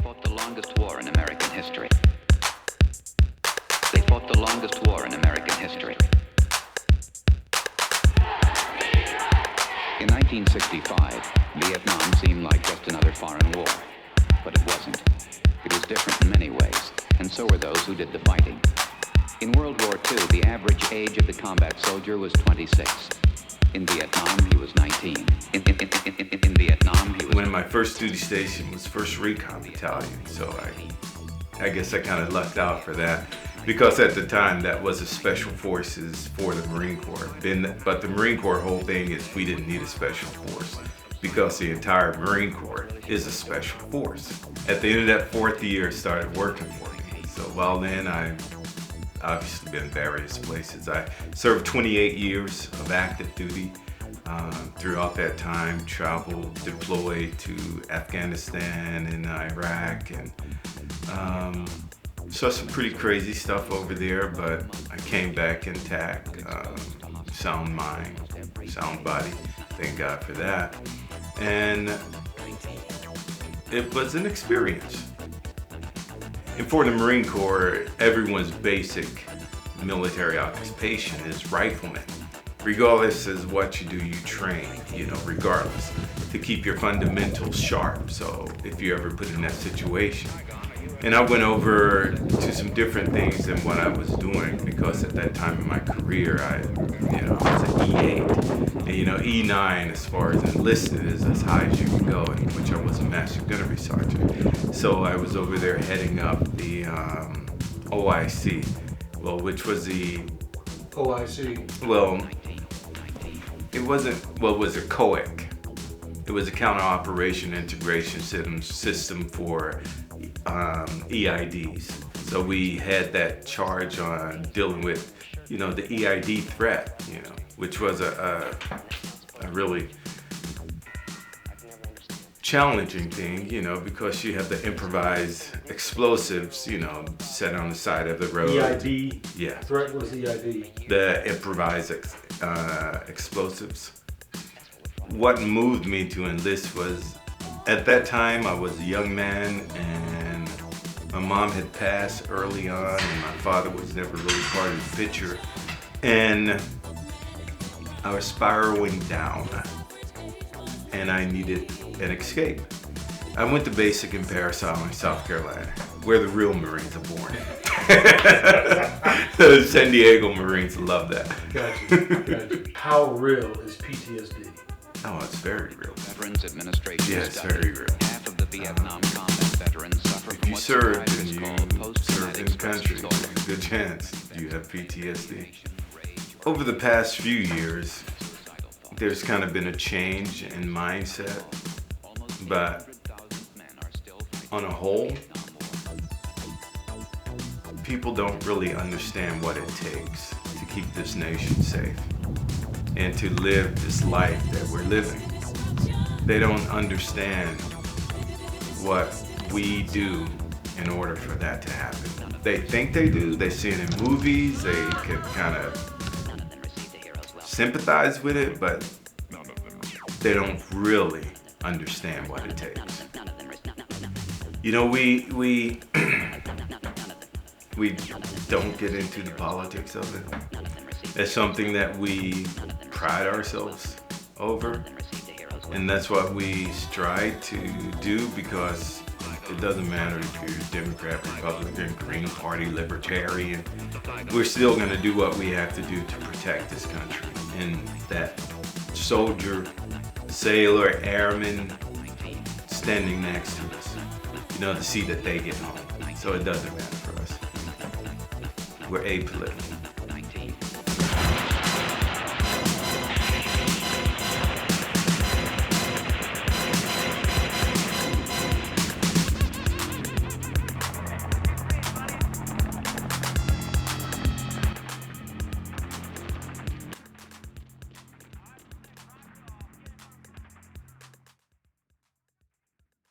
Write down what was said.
fought the longest war in American history. They fought the longest war in American history. In 1965, Vietnam seemed like just another foreign war. But it wasn't. It was different in many ways, and so were those who did the fighting. In World War II, the average age of the combat soldier was 26. In Vietnam, he was 19. In Vietnam, he was... When my first duty station was 1st Recon Battalion, so I guess I kind of lucked out for that. Because at the time, that was a special forces for the Marine Corps. But the Marine Corps whole thing is we didn't need a special force because the entire Marine Corps is a special force. At the end of that 4th year, I started working for me. So while then, I've obviously been in various places. I served 28 years of active duty. Throughout that time, traveled, deployed to Afghanistan and Iraq, and saw some pretty crazy stuff over there, but I came back intact, sound mind, sound body, thank God for that. And it was an experience. And for the Marine Corps, everyone's basic military occupation is rifleman. Regardless of what you do, you train, regardless, to keep your fundamentals sharp. So if you ever put in that situation. And I went over to some different things than what I was doing because at that time in my career, I was an E8. And E9 as far as enlisted is as high as you can go, in which I was a master gunnery sergeant. So I was over there heading up the OIC, which was the... OIC? Well, it wasn't, it was a COIC. It was a counter operation integration system for EIDs. So we had that charge on dealing with, the EID threat, which was a really challenging thing, because you have the improvised explosives, set on the side of the road. EID? Yeah. Threat was EID. The improvised explosives. What moved me to enlist was, at that time I was a young man and my mom had passed early on and my father was never really part of the picture. And I was spiraling down and I needed an escape. I went to basic in Parris Island, South Carolina, where the real Marines are born. The San Diego Marines love that. Gotcha. How real is PTSD? Oh, it's very real. Veterans Administration Yeah, it's study. very real. Half of the Vietnam combat veterans suffer If from you what's served described and as you called served in post-traumatic the stress country, disorder. there's a good chance you have PTSD. Over the past few years, there's kind of been a change in mindset, but on a whole, people don't really understand what it takes to keep this nation safe and to live this life that we're living. They don't understand what we do in order for that to happen. They think they do, they see it in movies, they can kind of sympathize with it, but they don't really understand what it takes. We we don't get into the politics of it. It's something that we pride ourselves over, and that's what we strive to do, because it doesn't matter if you're Democrat, Republican, Green Party, Libertarian, we're still going to do what we have to do to protect this country. And that soldier, sailor, airman standing next to us, to see that they get home. So it doesn't matter for us. We're apolitical.